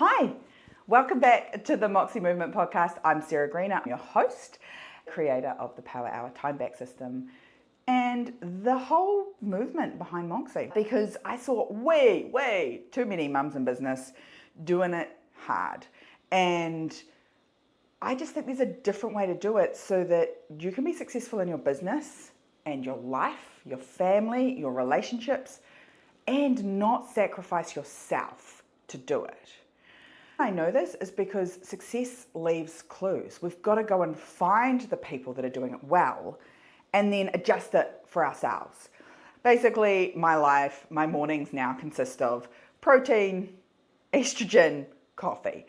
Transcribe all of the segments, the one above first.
Hi, welcome back to the Moxie Movement podcast. I'm Sarah Green, I'm your host, creator of the Power Hour time back system and the whole movement behind Moxie, because I saw way too many mums in business doing it hard. And I just think there's a different way to do it so that you can be successful in your business and your life, your family, your relationships, and not sacrifice yourself to do it. I know this is because success leaves clues. We've got to go and find the people that are doing it well and then adjust it for ourselves. Basically, my life, my mornings now consist of protein, estrogen, coffee.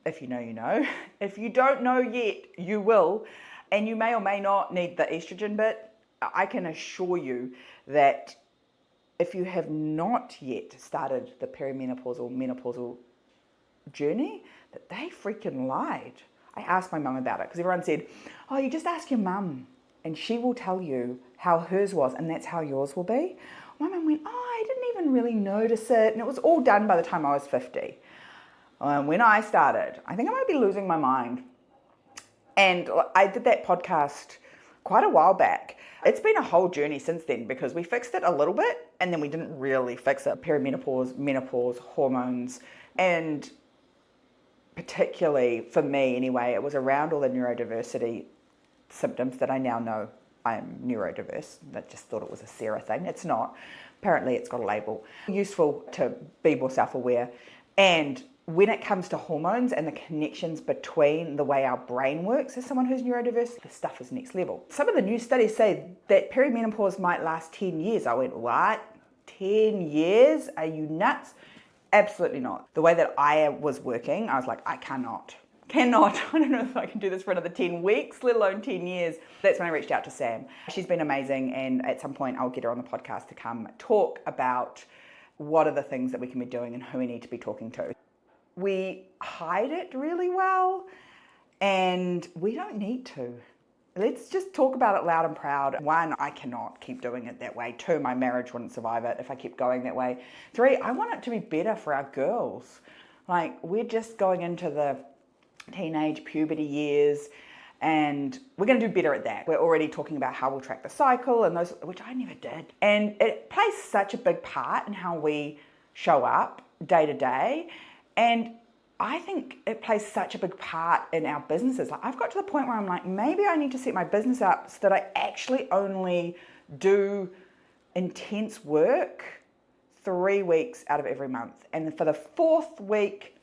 If you know, you know. If you don't know yet, you will. And you may or may not need the estrogen bit. I can assure you that if you have not yet started the perimenopausal, menopausal journey, that they freaking lied. I asked my mum about it because everyone said, oh, you just ask your mum and she will tell you how hers was and that's how yours will be. My mum went, oh, I didn't even really notice it, and it was all done by the time I was 50. When I started, I think I might be losing my mind. And I did that podcast quite a while back. It's been a whole journey since then because we fixed it a little bit and then we didn't really fix it. Perimenopause, menopause, hormones, and particularly for me anyway, it was around all the neurodiversity symptoms that I now know I am neurodiverse. I just thought it was a Sarah thing. It's not. Apparently it's got a label. Useful to be more self-aware. And when it comes to hormones and the connections between the way our brain works as someone who's neurodiverse, the stuff is next level. Some of the new studies say that perimenopause might last 10 years. I went, what? 10 years? Are you nuts? Absolutely not. The way that I was working, I was like, I cannot. I don't know if I can do this for another 10 weeks, let alone 10 years. That's when I reached out to Sam. She's been amazing, and at some point I'll get her on the podcast to come talk about what are the things that we can be doing and who we need to be talking to. We hide it really well, and we don't need to. Let's just talk about it loud and proud. 1, I cannot keep doing it that way. 2, my marriage wouldn't survive it if I kept going that way. 3, I want it to be better for our girls. Like, we're just going into the teenage puberty years and we're going to do better at that. We're already talking about how we'll track the cycle and those, which I never did. And it plays such a big part in how we show up day to day. And I think it plays such a big part in our businesses. Like, I've got to the point where I'm like, maybe I need to set my business up so that I actually only do intense work 3 weeks out of every month. And for the 4th week,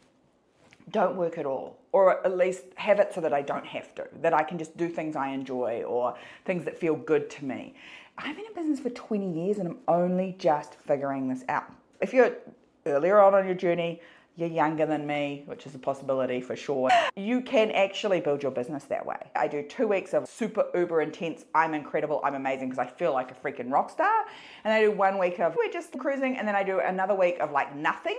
don't work at all. Or at least have it so that I don't have to, that I can just do things I enjoy or things that feel good to me. I've been in business for 20 years and I'm only just figuring this out. If you're earlier on your journey, you're younger than me, which is a possibility for sure, you can actually build your business that way. I do 2 weeks of super uber intense, I'm incredible, I'm amazing because I feel like a freaking rock star. And I do 1 week of we're just cruising, and then I do another week of like nothing.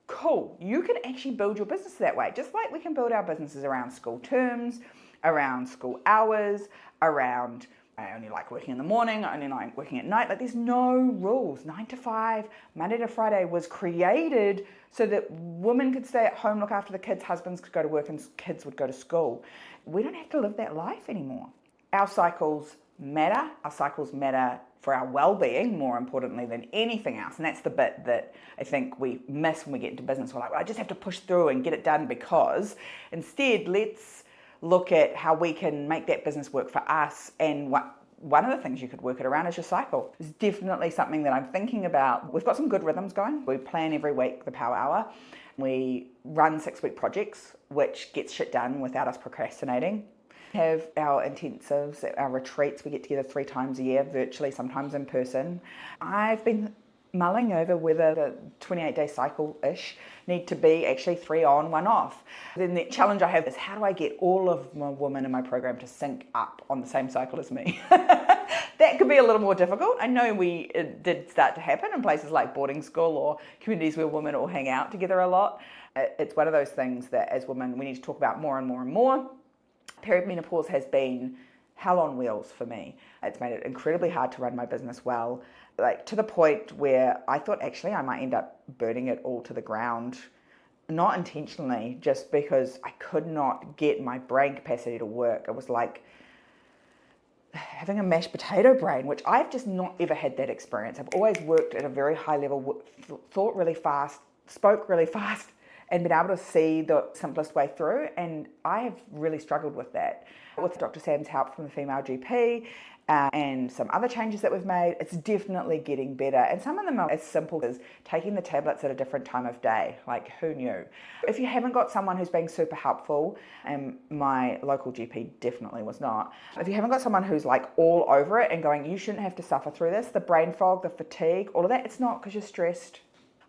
Cool. You can actually build your business that way, just like we can build our businesses around school terms, around school hours, around I only like working in the morning, I only like working at night. Like, there's no rules. 9 to 5, Monday to Friday was created so that women could stay at home, look after the kids, husbands could go to work, and kids would go to school. We don't have to live that life anymore. Our cycles matter. Our cycles matter for our well-being, more importantly than anything else. And that's the bit that I think we miss when we get into business. We're like, well, I just have to push through and get it done, because instead, let's look at how we can make that business work for us. And one of the things you could work it around is your cycle. It's definitely something that I'm thinking about. We've got some good rhythms going. We plan every week the Power Hour. We run 6-week projects, which gets shit done without us procrastinating. We have our intensives, our retreats. We get together 3 times a year, virtually, sometimes in person. I've been mulling over whether the 28-day cycle-ish need to be actually 3 on, 1 off. Then the challenge I have is, how do I get all of my women in my program to sync up on the same cycle as me? That could be a little more difficult. I know it did start to happen in places like boarding school or communities where women all hang out together a lot. It's one of those things that as women we need to talk about more and more and more. Perimenopause has been hell on wheels for me. It's made it incredibly hard to run my business well, like to the point where I thought actually I might end up burning it all to the ground not intentionally, just because I could not get my brain capacity to work. It was like having a mashed potato brain, which I've just not ever had that experience. I've always worked at a very high level, thought really fast, spoke really fast, and been able to see the simplest way through. And I have really struggled with that. With Dr. Sam's help from the female GP and some other changes that we've made, it's definitely getting better. And some of them are as simple as taking the tablets at a different time of day. Like, who knew? If you haven't got someone who's being super helpful, and my local GP definitely was not, if you haven't got someone who's like all over it and going, you shouldn't have to suffer through this, the brain fog, the fatigue, all of that, it's not because you're stressed.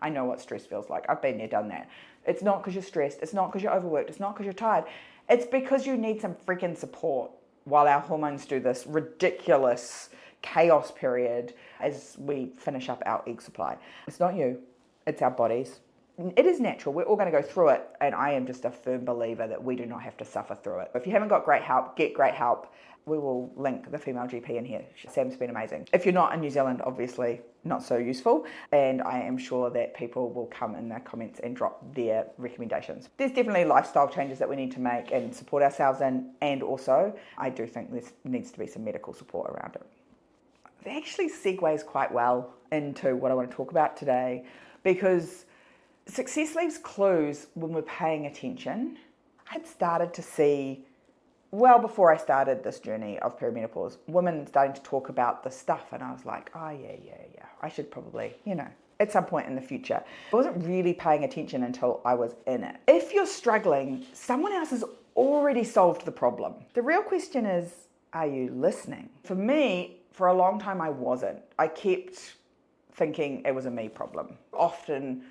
I know what stress feels like. I've been there, done that. It's not because you're stressed. It's not because you're overworked. It's not because you're tired. It's because you need some freaking support while our hormones do this ridiculous chaos period as we finish up our egg supply. It's not you. It's our bodies. It is natural. We're all going to go through it, and I am just a firm believer that we do not have to suffer through it. If you haven't got great help, get great help. We will link the female GP in here. Sam's been amazing. If you're not in New Zealand, obviously not so useful, and I am sure that people will come in the comments and drop their recommendations. There's definitely lifestyle changes that we need to make and support ourselves in, and also I do think there needs to be some medical support around it. It actually segues quite well into what I want to talk about today, because success leaves clues when we're paying attention. I'd started to see, well before I started this journey of perimenopause, women starting to talk about this stuff, and I was like, oh yeah, I should probably, at some point in the future. I wasn't really paying attention until I was in it. If you're struggling, someone else has already solved the problem. The real question is, are you listening? For me, for a long time I wasn't. I kept thinking it was a me problem. Often,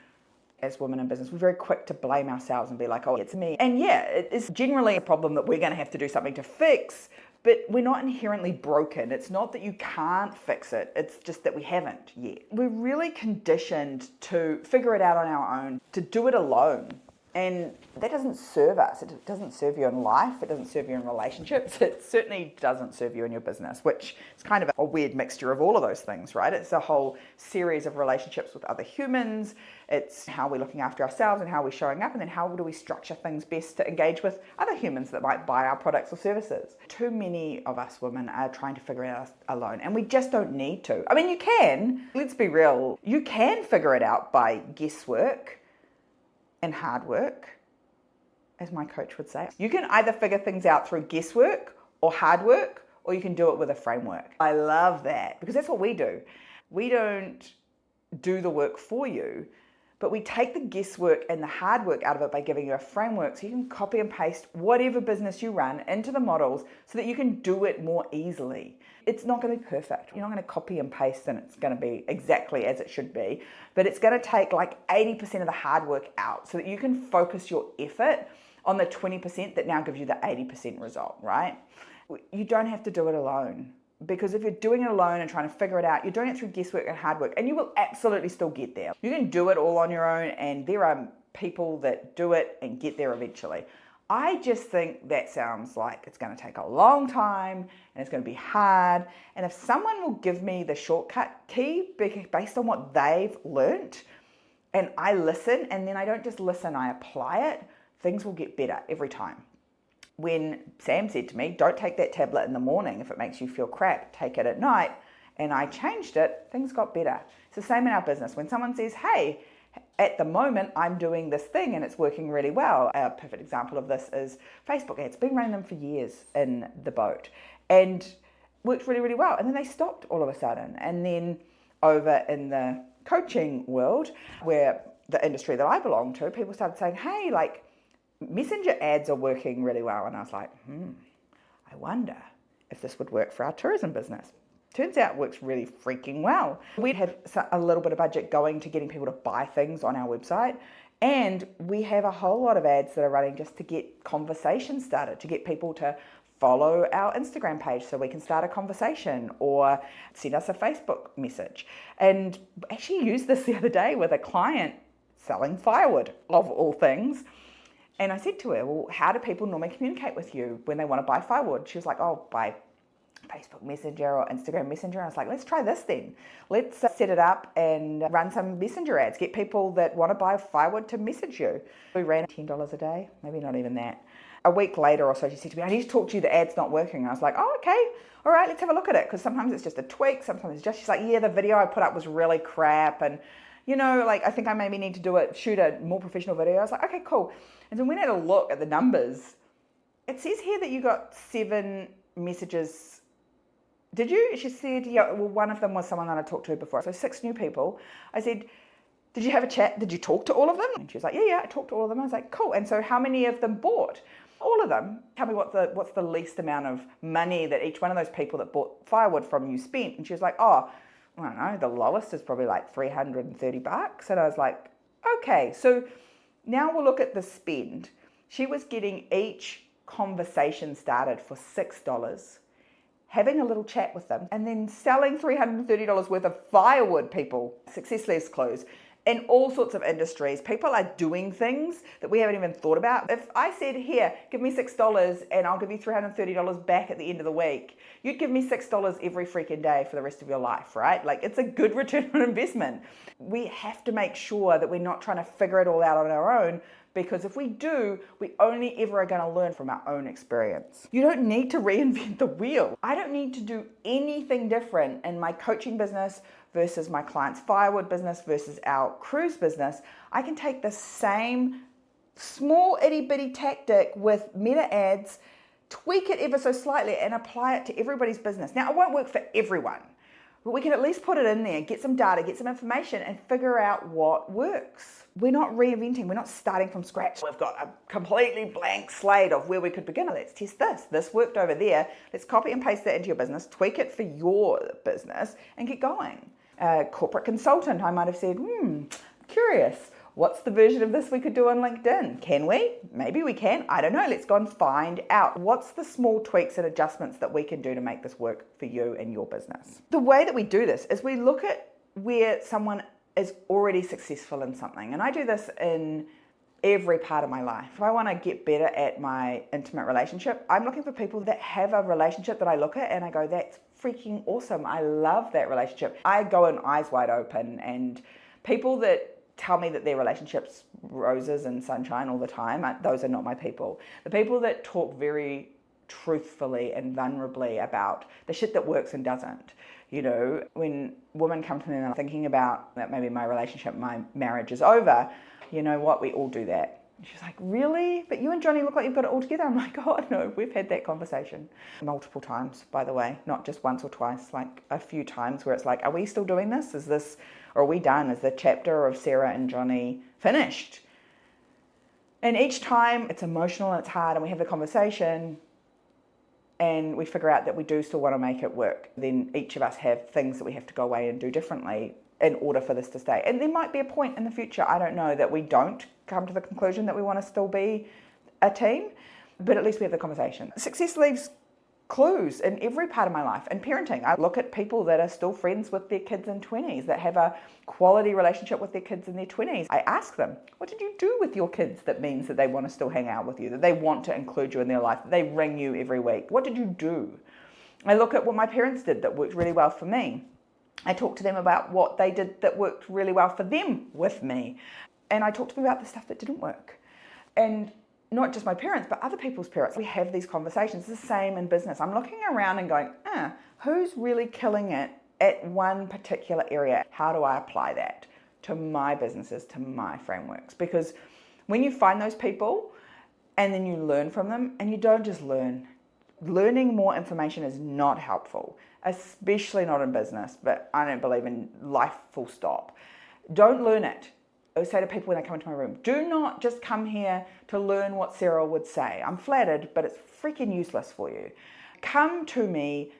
as women in business, we're very quick to blame ourselves and be like, oh, it's me. And yeah, it is generally a problem that we're going to have to do something to fix, but we're not inherently broken. It's not that you can't fix it. It's just that we haven't yet. We're really conditioned to figure it out on our own, to do it alone. And that doesn't serve us. It doesn't serve you in life. It doesn't serve you in relationships. It certainly doesn't serve you in your business, which is kind of a weird mixture of all of those things, right? It's a whole series of relationships with other humans. It's how we're looking after ourselves and how we're showing up, and then how do we structure things best to engage with other humans that might buy our products or services. Too many of us women are trying to figure it out alone, and we just don't need to. I mean, you can. Let's be real. You can figure it out by guesswork and hard work, as my coach would say. You can either figure things out through guesswork or hard work, or you can do it with a framework. I love that, because that's what we do. We don't do the work for you, but we take the guesswork and the hard work out of it by giving you a framework so you can copy and paste whatever business you run into the models so that you can do it more easily. It's not going to be perfect. You're not going to copy and paste and it's going to be exactly as it should be, but it's going to take like 80% of the hard work out so that you can focus your effort on the 20% that now gives you the 80% result, right? You don't have to do it alone, because if you're doing it alone and trying to figure it out, you're doing it through guesswork and hard work, and you will absolutely still get there. You can do it all on your own, and there are people that do it and get there eventually. I just think that sounds like it's going to take a long time and it's going to be hard. And if someone will give me the shortcut key based on what they've learnt, and I listen, and then I don't just listen, I apply it, things will get better every time. When Sam said to me, don't take that tablet in the morning if it makes you feel crap, take it at night, and I changed it, things got better. It's the same in our business. When someone says, hey, at the moment, I'm doing this thing and it's working really well. A perfect example of this is Facebook ads. Been running them for years in the boat and worked really, really well. And then they stopped all of a sudden. And then over in the coaching world, where the industry that I belong to, people started saying, hey, like messenger ads are working really well. And I was like, I wonder if this would work for our tourism business. Turns out it works really freaking well. We have a little bit of budget going to getting people to buy things on our website, and we have a whole lot of ads that are running just to get conversations started, to get people to follow our Instagram page so we can start a conversation or send us a Facebook message. And actually used this the other day with a client selling firewood, of all things. And I said to her, well, how do people normally communicate with you when they want to buy firewood? She was like, oh, by Facebook Messenger or Instagram Messenger. And I was like, let's try this then. Let's set it up and run some messenger ads. Get people that want to buy firewood to message you. We ran $10 a day, maybe not even that. A week later or so, she said to me, I need to talk to you, the ad's not working. I was like, oh, okay, all right, let's have a look at it. Because sometimes it's just a tweak, sometimes it's just, she's like, yeah, the video I put up was really crap. And, you know, like, I think I maybe need to shoot a more professional video. I was like, okay, cool. And so we had a look at the numbers. It says here that you got 7 messages. Did you? She said, yeah, well, one of them was someone that I talked to before. So 6 new people. I said, did you have a chat? Did you talk to all of them? And she was like, yeah, I talked to all of them. I was like, cool. And so how many of them bought? All of them. Tell me what's the least amount of money that each one of those people that bought firewood from you spent. And she was like, oh, I don't know, the lowest is probably like $330. And I was like, okay, so now we'll look at the spend. She was getting each conversation started for $6, having a little chat with them, and then selling $330 worth of firewood, people. Success leaves clues. In all sorts of industries, people are doing things that we haven't even thought about. If I said, here, give me $6 and I'll give you $330 back at the end of the week, you'd give me $6 every freaking day for the rest of your life, right? Like, it's a good return on investment. We have to make sure that we're not trying to figure it all out on our own, because if we do, we only ever are going to learn from our own experience. You don't need to reinvent the wheel. I don't need to do anything different in my coaching business versus my client's firewood business versus our cruise business. I can take the same small itty bitty tactic with meta ads, tweak it ever so slightly, and apply it to everybody's business. Now, it won't work for everyone, but we can at least put it in there, get some data, get some information, and figure out what works. We're not reinventing, we're not starting from scratch. We've got a completely blank slate of where we could begin. Let's test this. This worked over there. Let's copy and paste that into your business, tweak it for your business, and get going. A corporate consultant, I might have said, curious. What's the version of this we could do on LinkedIn? Can we? Maybe we can. I don't know. Let's go and find out. What's the small tweaks and adjustments that we can do to make this work for you and your business? The way that we do this is we look at where someone is already successful in something. And I do this in every part of my life. If I want to get better at my intimate relationship, I'm looking for people that have a relationship that I look at and I go, that's freaking awesome. I love that relationship. I go in eyes wide open, and people that tell me that their relationship's roses and sunshine all the time, those are not my people. The people that talk very truthfully and vulnerably about the shit that works and doesn't. You know, when women come to me and are thinking about that maybe my relationship, my marriage is over, you know what, we all do that. And she's like, really? But you and Johnny look like you've got it all together. I'm like, oh no, we've had that conversation multiple times, by the way, not just once or twice, like a few times where it's like, are we still doing this? Is this, or are we done? Is the chapter of Sarah and Johnny finished? And each time it's emotional and it's hard and we have the conversation and we figure out that we do still want to make it work. Then each of us have things that we have to go away and do differently in order for this to stay. And there might be a point in the future, I don't know, that we don't come to the conclusion that we want to still be a team, but at least we have the conversation. Success leaves clues in every part of my life. In parenting, I look at people that are still friends with their kids in 20s, that have a quality relationship with their kids in their 20s. I ask them, what did you do with your kids that means that they want to still hang out with you, that they want to include you in their life, that they ring you every week? What did you do? I look at what my parents did that worked really well for me. I talk to them about what they did that worked really well for them with me. And I talk to them about the stuff that didn't work. And not just my parents, but other people's parents. We have these conversations. It's the same in business. I'm looking around and going, who's really killing it at one particular area? How do I apply that to my businesses, to my frameworks? Because when you find those people and then you learn from them, and you don't just learn, learning more information is not helpful, especially not in business, but I don't believe in life full stop. Don't learn it. I say to people when they come into my room, do not just come here to learn what Sarah would say. I'm flattered, but it's freaking useless for you. Come to me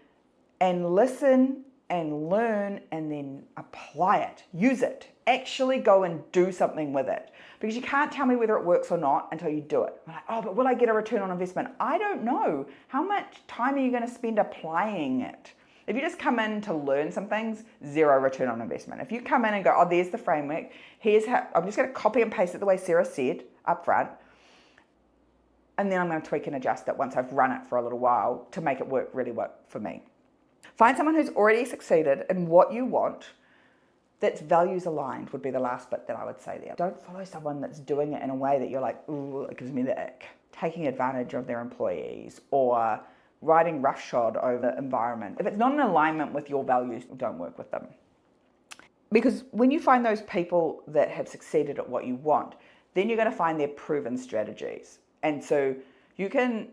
and listen and learn and then apply it, use it, actually go and do something with it. Because you can't tell me whether it works or not until you do it. I'm like, oh, but will I get a return on investment? I don't know. How much time are you going to spend applying it? If you just come in to learn some things, zero return on investment. If you come in and go, oh, there's the framework, here's how, I'm just going to copy and paste it the way Sarah said up front. And then I'm going to tweak and adjust it once I've run it for a little while to make it really work for me. Find someone who's already succeeded in what you want, that's values aligned would be the last bit that I would say there. Don't follow someone that's doing it in a way that you're like, ooh, it gives me the ick. Taking advantage of their employees or riding roughshod over the environment. If it's not in alignment with your values, don't work with them. Because when you find those people that have succeeded at what you want, then you're going to find their proven strategies. And so you can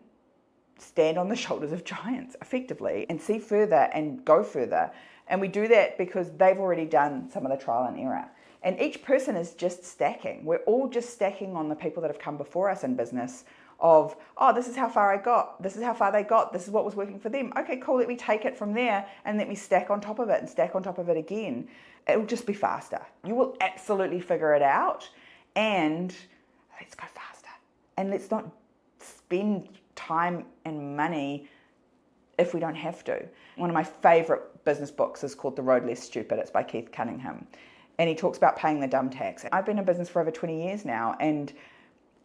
stand on the shoulders of giants effectively and see further and go further. And we do that because they've already done some of the trial and error. And each person is just stacking. We're all just stacking on the people that have come before us in business of, oh, this is how far I got. This is how far they got. This is what was working for them. Okay, cool. Let me take it from there and let me stack on top of it and stack on top of it again. It'll just be faster. You will absolutely figure it out. And let's go faster. And let's not spend time and money if we don't have to. One of my favorite business books is called The Road Less Stupid. It's by Keith Cunningham. And he talks about paying the dumb tax. I've been in business for over 20 years now, and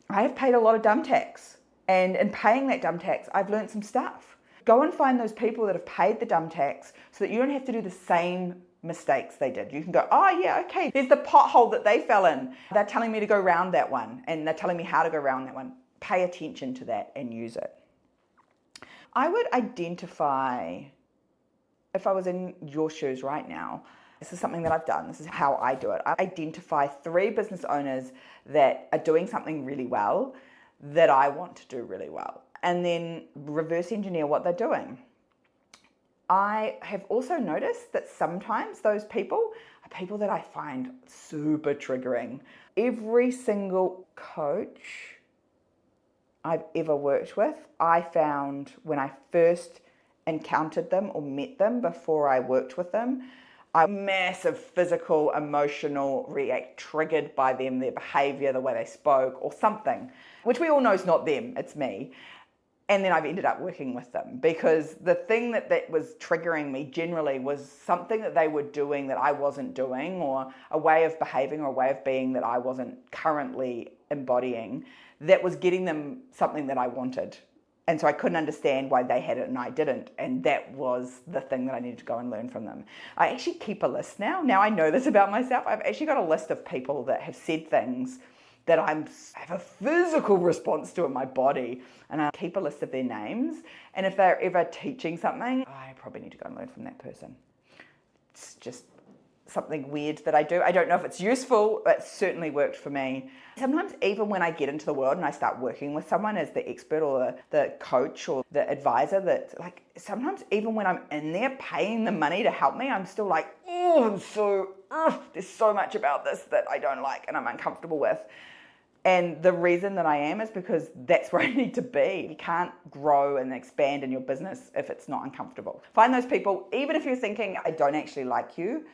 I have paid a lot of dumb tax. And in paying that dumb tax, I've learned some stuff. Go and find those people that have paid the dumb tax so that you don't have to do the same mistakes they did. You can go, oh yeah, okay, there's the pothole that they fell in. They're telling me to go around that one, and they're telling me how to go around that one. Pay attention to that and use it. I would identify, if I was in your shoes right now, this is something that I've done. This is how I do it. I identify 3 business owners that are doing something really well that I want to do really well, and then reverse engineer what they're doing. I have also noticed that sometimes those people are people that I find super triggering. Every single coach I've ever worked with, I found when I first encountered them or met them before I worked with them, I'm massive physical, emotional react triggered by them, their behavior, the way they spoke or something, which we all know is not them, it's me. And then I've ended up working with them because the thing that was triggering me generally was something that they were doing that I wasn't doing, or a way of behaving or a way of being that I wasn't currently embodying, that was getting them something that I wanted. And so I couldn't understand why they had it and I didn't. And that was the thing that I needed to go and learn from them. I actually keep a list now. Now I know this about myself. I've actually got a list of people that have said things that I have a physical response to in my body. And I keep a list of their names. And if they're ever teaching something, I probably need to go and learn from that person. It's just something weird that I do. I don't know if it's useful, but it certainly worked for me. Sometimes even when I get into the world and I start working with someone as the expert or the coach or the advisor, that like sometimes even when I'm in there paying the money to help me, I'm still like, there's so much about this that I don't like and I'm uncomfortable with. And the reason that I am is because that's where I need to be. You can't grow and expand in your business if it's not uncomfortable. Find those people, even if you're thinking, I don't actually like you,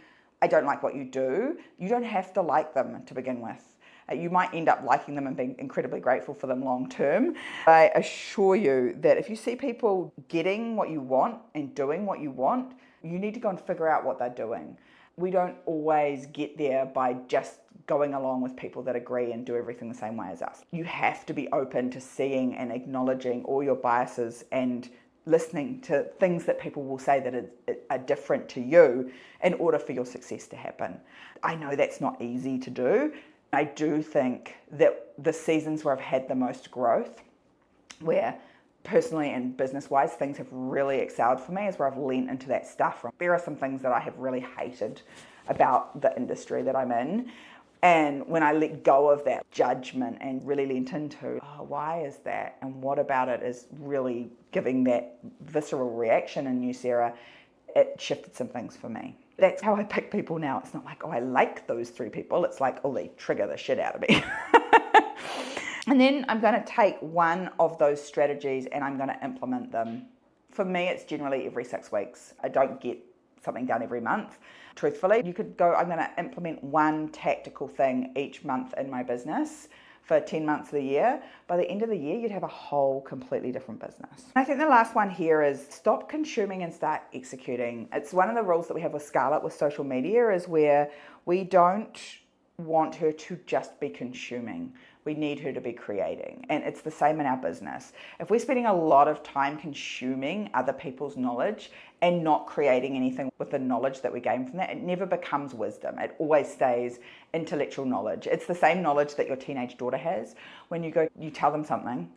I don't like what you do, you don't have to like them to begin with. You might end up liking them and being incredibly grateful for them long term. I assure you that if you see people getting what you want and doing what you want, you need to go and figure out what they're doing. We don't always get there by just going along with people that agree and do everything the same way as us. You have to be open to seeing and acknowledging all your biases and listening to things that people will say that are different to you in order for your success to happen. I know that's not easy to do. I do think that the seasons where I've had the most growth, where personally and business-wise things have really excelled for me, is where I've leaned into that stuff. There are some things that I have really hated about the industry that I'm in. And when I let go of that judgment and really leaned into, why is that? And what about it is really giving that visceral reaction in you, Sarah, it shifted some things for me. That's how I pick people now. It's not like, I like those 3 people. It's like, they trigger the shit out of me. And then I'm going to take one of those strategies and I'm going to implement them. For me, it's generally every 6 weeks. I don't get something done every month. Truthfully, you could go, I'm going to implement one tactical thing each month in my business for 10 months of the year. By the end of the year, you'd have a whole completely different business. I think the last one here is stop consuming and start executing. It's one of the rules that we have with Scarlett with social media, is where we don't want her to just be consuming. we need her to be creating. And it's the same in our business. If we're spending a lot of time consuming other people's knowledge and not creating anything with the knowledge that we gain from that, it never becomes wisdom. It always stays intellectual knowledge. It's the same knowledge that your teenage daughter has. When you tell them something,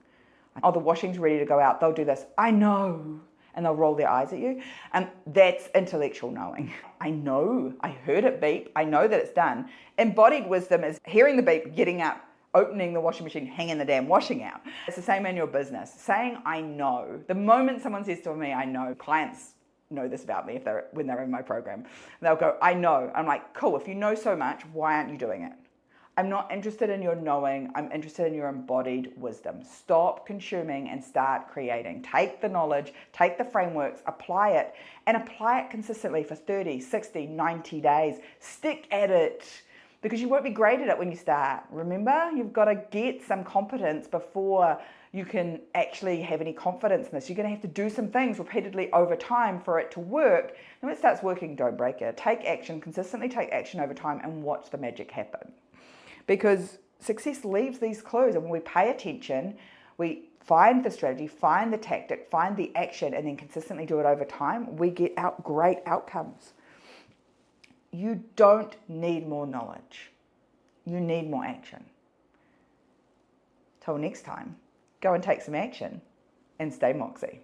oh, the washing's ready to go out, they'll do this, I know, and they'll roll their eyes at you. And that's intellectual knowing. I know, I heard it beep, I know that it's done. Embodied wisdom is hearing the beep, getting up, opening the washing machine, hanging the damn washing out. It's the same in your business. Saying I know. The moment someone says to me, I know, clients know this about me when they're in my program. They'll go, I know. I'm like, cool, if you know so much, why aren't you doing it? I'm not interested in your knowing, I'm interested in your embodied wisdom. Stop consuming and start creating. Take the knowledge, take the frameworks, apply it, and apply it consistently for 30, 60, 90 days. Stick at it, because you won't be great at it when you start. Remember, you've got to get some competence before you can actually have any confidence in this. You're going to have to do some things repeatedly over time for it to work. And when it starts working, don't break it. Take action, consistently take action over time, and watch the magic happen. Because success leaves these clues, and when we pay attention, we find the strategy, find the tactic, find the action, and then consistently do it over time, we get out great outcomes. You don't need more knowledge. You need more action. Till next time, go and take some action and stay moxie.